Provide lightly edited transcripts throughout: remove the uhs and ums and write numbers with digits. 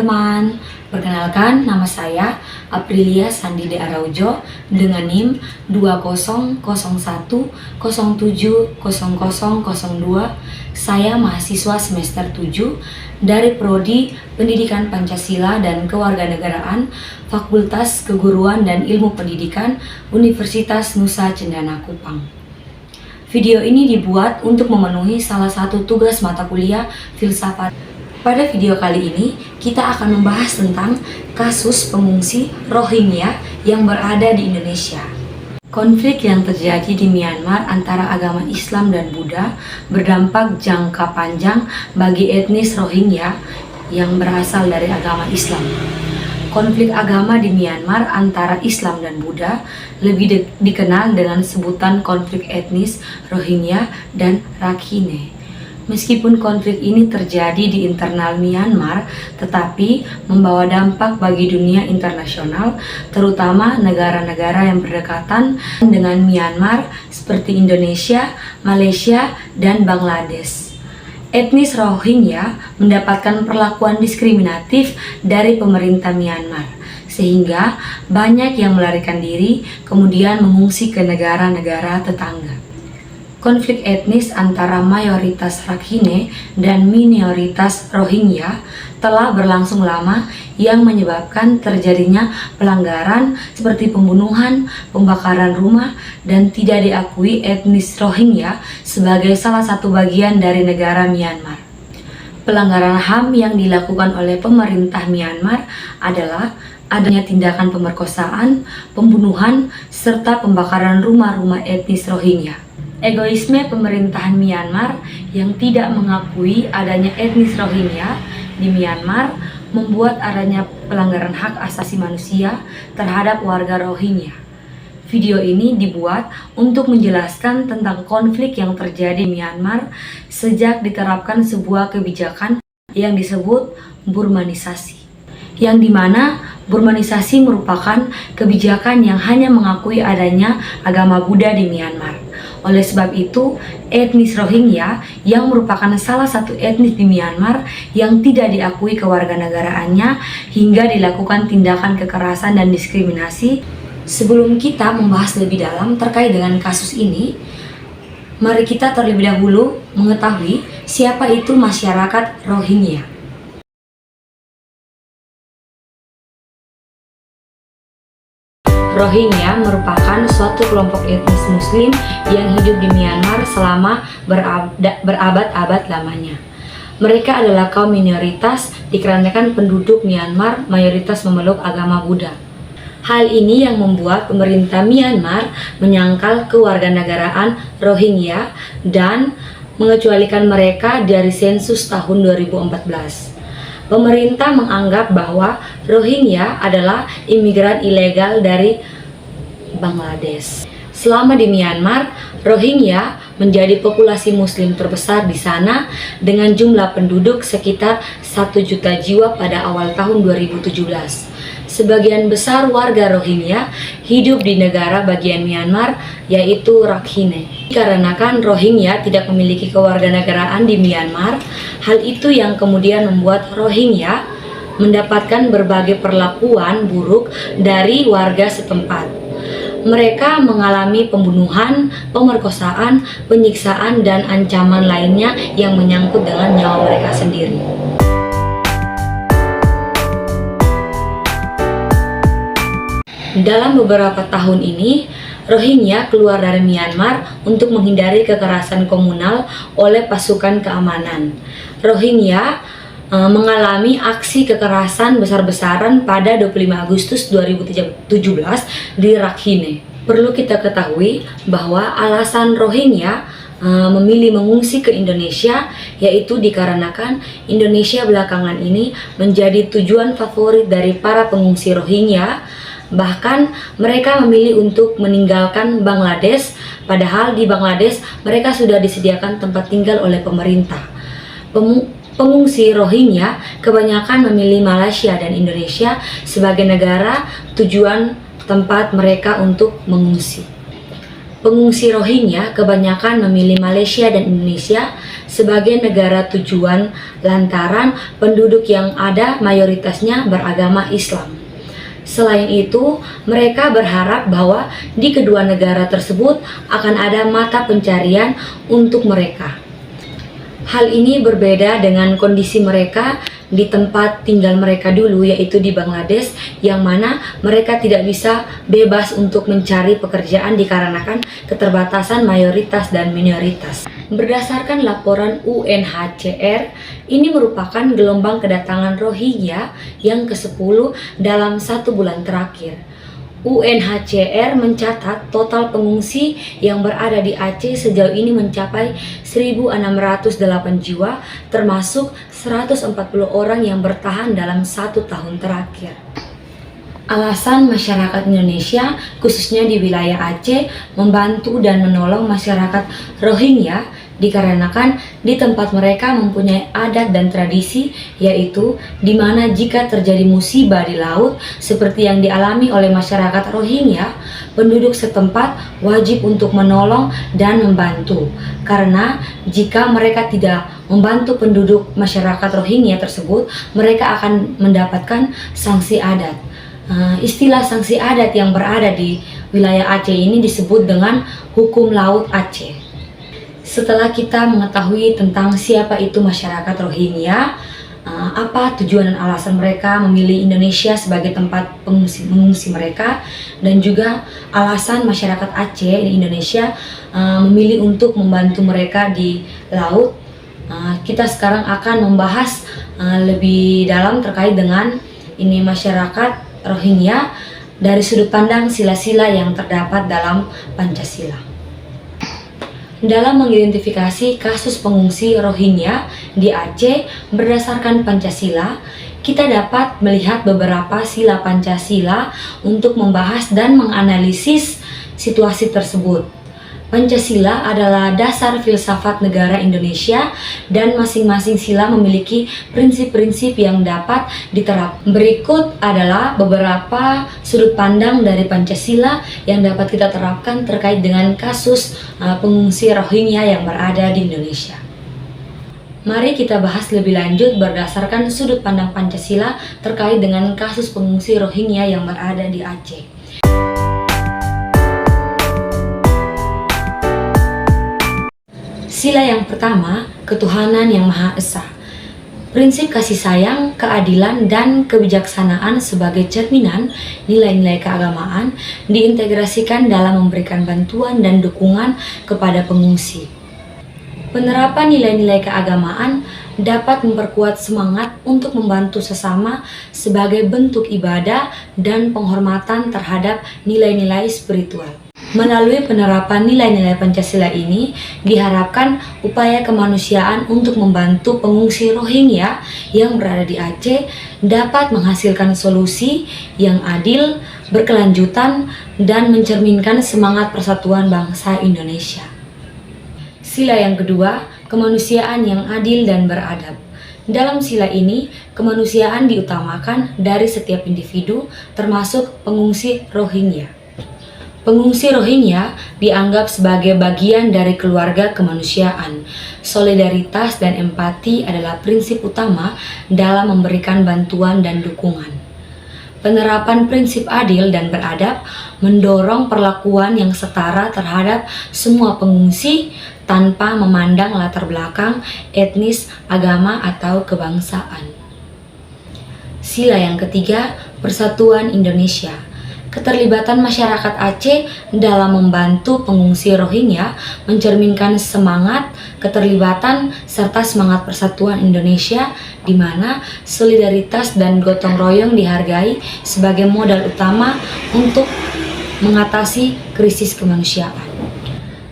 teman-teman, perkenalkan nama saya Aprilia Sandi De Araujo dengan NIM 2001070002. Saya mahasiswa semester 7 dari Prodi Pendidikan Pancasila dan Kewarganegaraan Fakultas Keguruan dan Ilmu Pendidikan Universitas Nusa Cendana Kupang. Video ini dibuat untuk memenuhi salah satu tugas mata kuliah filsafat. Pada video kali ini, kita akan membahas tentang kasus pengungsi Rohingya yang berada di Indonesia. Konflik yang terjadi di Myanmar antara agama Islam dan Buddha berdampak jangka panjang bagi etnis Rohingya yang berasal dari agama Islam. Konflik agama di Myanmar antara Islam dan Buddha lebih dikenal dengan sebutan konflik etnis Rohingya dan Rakhine. Meskipun konflik ini terjadi di internal Myanmar, tetapi membawa dampak bagi dunia internasional, terutama negara-negara yang berdekatan dengan Myanmar seperti Indonesia, Malaysia, dan Bangladesh. Etnis Rohingya mendapatkan perlakuan diskriminatif dari pemerintah Myanmar, sehingga banyak yang melarikan diri kemudian mengungsi ke negara-negara tetangga. Konflik etnis antara mayoritas Rakhine dan minoritas Rohingya telah berlangsung lama yang menyebabkan terjadinya pelanggaran seperti pembunuhan, pembakaran rumah, dan tidak diakui etnis Rohingya sebagai salah satu bagian dari negara Myanmar. Pelanggaran HAM yang dilakukan oleh pemerintah Myanmar adalah adanya tindakan pemerkosaan, pembunuhan, serta pembakaran rumah-rumah etnis Rohingya. Egoisme pemerintahan Myanmar yang tidak mengakui adanya etnis Rohingya di Myanmar membuat adanya pelanggaran hak asasi manusia terhadap warga Rohingya. Video ini dibuat untuk menjelaskan tentang konflik yang terjadi di Myanmar sejak diterapkan sebuah kebijakan yang disebut Burmanisasi, yang dimana Burmanisasi merupakan kebijakan yang hanya mengakui adanya agama Buddha di Myanmar. Oleh sebab itu, etnis Rohingya yang merupakan salah satu etnis di Myanmar yang tidak diakui kewarganegaraannya hingga dilakukan tindakan kekerasan dan diskriminasi. Sebelum kita membahas lebih dalam terkait dengan kasus ini, mari kita terlebih dahulu mengetahui siapa itu masyarakat Rohingya. Rohingya merupakan suatu kelompok etnis Muslim yang hidup di Myanmar selama berabad-abad lamanya. Mereka adalah kaum minoritas dikarenakan penduduk Myanmar mayoritas memeluk agama Buddha. Hal ini yang membuat pemerintah Myanmar menyangkal kewarganegaraan Rohingya dan mengecualikan mereka dari sensus tahun 2014. Pemerintah menganggap bahwa Rohingya adalah imigran ilegal dari Bangladesh. Selama di Myanmar, Rohingya menjadi populasi Muslim terbesar di sana dengan jumlah penduduk sekitar 1 juta jiwa pada awal tahun 2017. Sebagian besar warga Rohingya hidup di negara bagian Myanmar, yaitu Rakhine. Dikarenakan Rohingya tidak memiliki kewarganegaraan di Myanmar, hal itu yang kemudian membuat Rohingya mendapatkan berbagai perlakuan buruk dari warga setempat. Mereka mengalami pembunuhan, pemerkosaan, penyiksaan, dan ancaman lainnya yang menyangkut dengan nyawa mereka sendiri. Dalam beberapa tahun ini, Rohingya keluar dari Myanmar untuk menghindari kekerasan komunal oleh pasukan keamanan. Rohingya mengalami aksi kekerasan besar-besaran pada 25 Agustus 2017 di Rakhine. Perlu kita ketahui bahwa alasan Rohingya memilih mengungsi ke Indonesia yaitu dikarenakan Indonesia belakangan ini menjadi tujuan favorit dari para pengungsi Rohingya. Bahkan mereka memilih untuk meninggalkan Bangladesh, padahal di Bangladesh mereka sudah disediakan tempat tinggal oleh pemerintah. Pengungsi Rohingya kebanyakan memilih Malaysia dan Indonesia sebagai negara tujuan tempat mereka untuk mengungsi. Pengungsi Rohingya kebanyakan memilih Malaysia dan Indonesia sebagai negara tujuan lantaran penduduk yang ada mayoritasnya beragama Islam. Selain itu, mereka berharap bahwa di kedua negara tersebut akan ada mata pencarian untuk mereka. Hal ini berbeda dengan kondisi mereka di tempat tinggal mereka dulu, yaitu di Bangladesh, yang mana mereka tidak bisa bebas untuk mencari pekerjaan dikarenakan keterbatasan mayoritas dan minoritas. Berdasarkan laporan UNHCR, ini merupakan gelombang kedatangan Rohingya yang ke-10 dalam 1 bulan terakhir. UNHCR mencatat total pengungsi yang berada di Aceh sejauh ini mencapai 1.608 jiwa, termasuk 140 orang yang bertahan dalam 1 tahun terakhir. Alasan masyarakat Indonesia, khususnya di wilayah Aceh, membantu dan menolong masyarakat Rohingya dikarenakan di tempat mereka mempunyai adat dan tradisi, yaitu di mana jika terjadi musibah di laut seperti yang dialami oleh masyarakat Rohingya, penduduk setempat wajib untuk menolong dan membantu. Karena jika mereka tidak membantu penduduk masyarakat Rohingya tersebut, mereka akan mendapatkan sanksi adat. Istilah sanksi adat yang berada di wilayah Aceh ini disebut dengan hukum laut Aceh. Setelah kita mengetahui tentang siapa itu masyarakat Rohingya, apa tujuan dan alasan mereka memilih Indonesia sebagai tempat mengungsi mereka, dan juga alasan masyarakat Aceh di Indonesia memilih untuk membantu mereka di laut, kita sekarang akan membahas lebih dalam terkait dengan ini masyarakat Rohingya dari sudut pandang sila-sila yang terdapat dalam Pancasila. Dalam mengidentifikasi kasus pengungsi Rohingya di Aceh berdasarkan Pancasila, kita dapat melihat beberapa sila Pancasila untuk membahas dan menganalisis situasi tersebut. Pancasila adalah dasar filsafat negara Indonesia dan masing-masing sila memiliki prinsip-prinsip yang dapat diterapkan. Berikut adalah beberapa sudut pandang dari Pancasila yang dapat kita terapkan terkait dengan kasus pengungsi Rohingya yang berada di Indonesia. Mari kita bahas lebih lanjut berdasarkan sudut pandang Pancasila terkait dengan kasus pengungsi Rohingya yang berada di Aceh. Sila yang pertama, ketuhanan yang Maha Esa. Prinsip kasih sayang, keadilan, dan kebijaksanaan sebagai cerminan nilai-nilai keagamaan diintegrasikan dalam memberikan bantuan dan dukungan kepada pengungsi. Penerapan nilai-nilai keagamaan dapat memperkuat semangat untuk membantu sesama sebagai bentuk ibadah dan penghormatan terhadap nilai-nilai spiritual. Melalui penerapan nilai-nilai Pancasila ini, diharapkan upaya kemanusiaan untuk membantu pengungsi Rohingya yang berada di Aceh dapat menghasilkan solusi yang adil, berkelanjutan, dan mencerminkan semangat persatuan bangsa Indonesia. Sila yang kedua, kemanusiaan yang adil dan beradab. Dalam sila ini, kemanusiaan diutamakan dari setiap individu, termasuk pengungsi Rohingya. Pengungsi Rohingya dianggap sebagai bagian dari keluarga kemanusiaan. Solidaritas dan empati adalah prinsip utama dalam memberikan bantuan dan dukungan. Penerapan prinsip adil dan beradab mendorong perlakuan yang setara terhadap semua pengungsi tanpa memandang latar belakang, etnis, agama, atau kebangsaan. Sila yang ketiga, Persatuan Indonesia. Keterlibatan masyarakat Aceh dalam membantu pengungsi Rohingya mencerminkan semangat keterlibatan serta semangat persatuan Indonesia, di mana solidaritas dan gotong royong dihargai sebagai modal utama untuk mengatasi krisis kemanusiaan.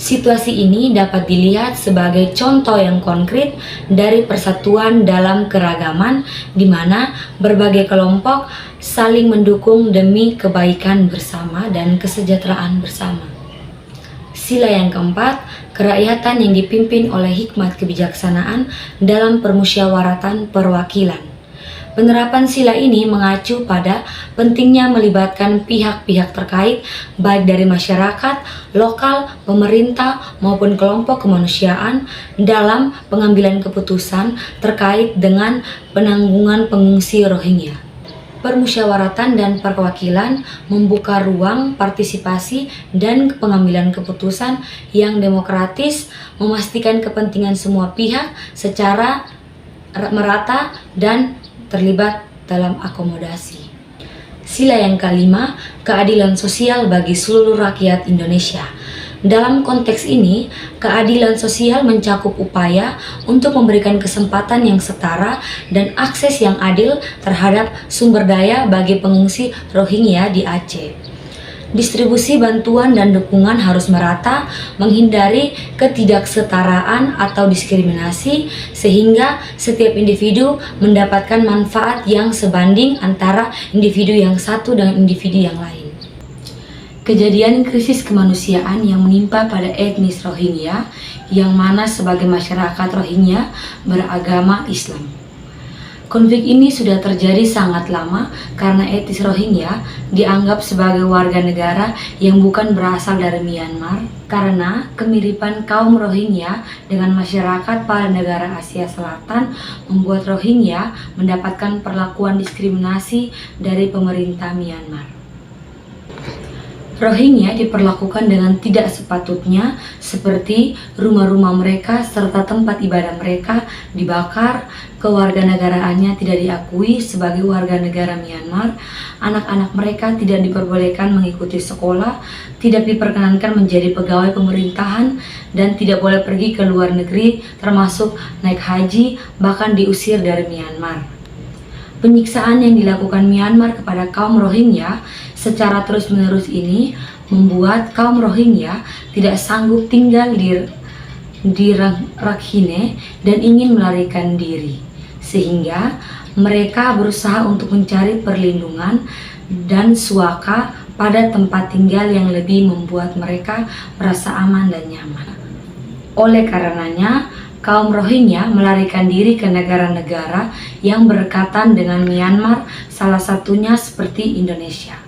Situasi ini dapat dilihat sebagai contoh yang konkret dari persatuan dalam keragaman, di mana berbagai kelompok saling mendukung demi kebaikan bersama dan kesejahteraan bersama. Sila yang keempat, kerakyatan yang dipimpin oleh hikmat kebijaksanaan dalam permusyawaratan perwakilan. Penerapan sila ini mengacu pada pentingnya melibatkan pihak-pihak terkait baik dari masyarakat, lokal, pemerintah maupun kelompok kemanusiaan dalam pengambilan keputusan terkait dengan penanggungan pengungsi Rohingya. Permusyawaratan dan perwakilan membuka ruang partisipasi dan pengambilan keputusan yang demokratis, memastikan kepentingan semua pihak secara merata dan terlibat dalam akomodasi. Sila yang kelima, keadilan sosial bagi seluruh rakyat Indonesia. Dalam konteks ini, keadilan sosial mencakup upaya untuk memberikan kesempatan yang setara dan akses yang adil terhadap sumber daya bagi pengungsi Rohingya di Aceh. Distribusi bantuan dan dukungan harus merata, menghindari ketidaksetaraan atau diskriminasi, sehingga setiap individu mendapatkan manfaat yang sebanding antara individu yang satu dengan individu yang lain. Kejadian krisis kemanusiaan yang menimpa pada etnis Rohingya, yang mana sebagai masyarakat Rohingya beragama Islam. Konflik ini sudah terjadi sangat lama karena etnis Rohingya dianggap sebagai warga negara yang bukan berasal dari Myanmar, karena kemiripan kaum Rohingya dengan masyarakat pada negara Asia Selatan membuat Rohingya mendapatkan perlakuan diskriminasi dari pemerintah Myanmar. Rohingya diperlakukan dengan tidak sepatutnya, seperti rumah-rumah mereka serta tempat ibadah mereka dibakar, kewarganegaraannya tidak diakui sebagai warga negara Myanmar, anak-anak mereka tidak diperbolehkan mengikuti sekolah, tidak diperkenankan menjadi pegawai pemerintahan, dan tidak boleh pergi ke luar negeri termasuk naik haji, bahkan diusir dari Myanmar. Penyiksaan yang dilakukan Myanmar kepada kaum Rohingya secara terus-menerus ini membuat kaum Rohingya tidak sanggup tinggal di Rakhine dan ingin melarikan diri, sehingga mereka berusaha untuk mencari perlindungan dan suaka pada tempat tinggal yang lebih membuat mereka merasa aman dan nyaman. Oleh karenanya, kaum Rohingya melarikan diri ke negara-negara yang berdekatan dengan Myanmar, salah satunya seperti Indonesia.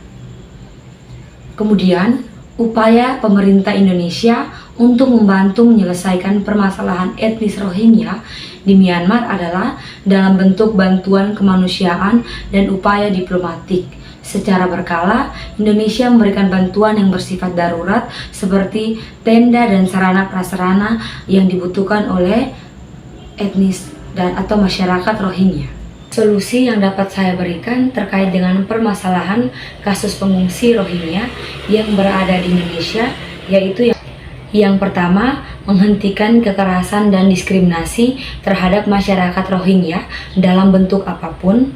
Kemudian, upaya pemerintah Indonesia untuk membantu menyelesaikan permasalahan etnis Rohingya di Myanmar adalah dalam bentuk bantuan kemanusiaan dan upaya diplomatik. Secara berkala, Indonesia memberikan bantuan yang bersifat darurat seperti tenda dan sarana prasarana yang dibutuhkan oleh etnis atau masyarakat Rohingya. Solusi yang dapat saya berikan terkait dengan permasalahan kasus pengungsi Rohingya yang berada di Indonesia, yaitu yang pertama, menghentikan kekerasan dan diskriminasi terhadap masyarakat Rohingya dalam bentuk apapun.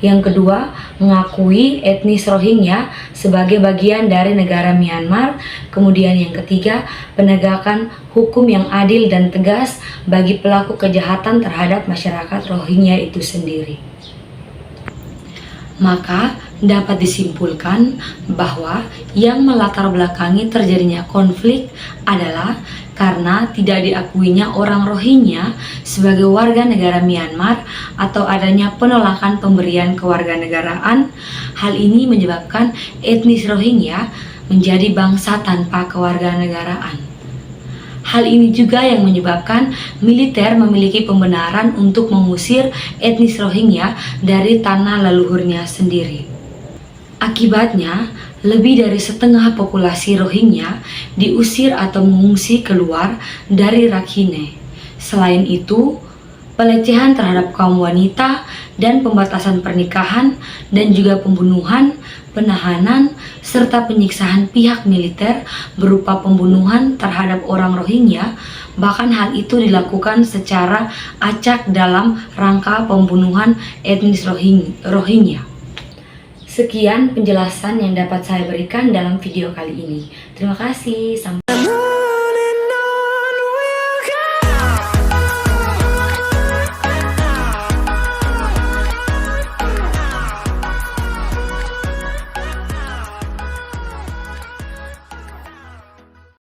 Yang kedua, mengakui etnis Rohingya sebagai bagian dari negara Myanmar. Kemudian yang ketiga, penegakan hukum yang adil dan tegas bagi pelaku kejahatan terhadap masyarakat Rohingya itu sendiri. Maka dapat disimpulkan bahwa yang melatar belakangi terjadinya konflik adalah karena tidak diakuinya orang Rohingya sebagai warga negara Myanmar atau adanya penolakan pemberian kewarganegaraan. Hal ini menyebabkan etnis Rohingya menjadi bangsa tanpa kewarganegaraan. Hal ini juga yang menyebabkan militer memiliki pembenaran untuk mengusir etnis Rohingya dari tanah leluhurnya sendiri. Akibatnya, lebih dari setengah populasi Rohingya diusir atau mengungsi keluar dari Rakhine. Selain itu, pelecehan terhadap kaum wanita dan pembatasan pernikahan dan juga pembunuhan, penahanan, serta penyiksaan pihak militer berupa pembunuhan terhadap orang Rohingya, bahkan hal itu dilakukan secara acak dalam rangka pembunuhan etnis Rohingya. Sekian penjelasan yang dapat saya berikan dalam video kali ini. Terima kasih. Sampai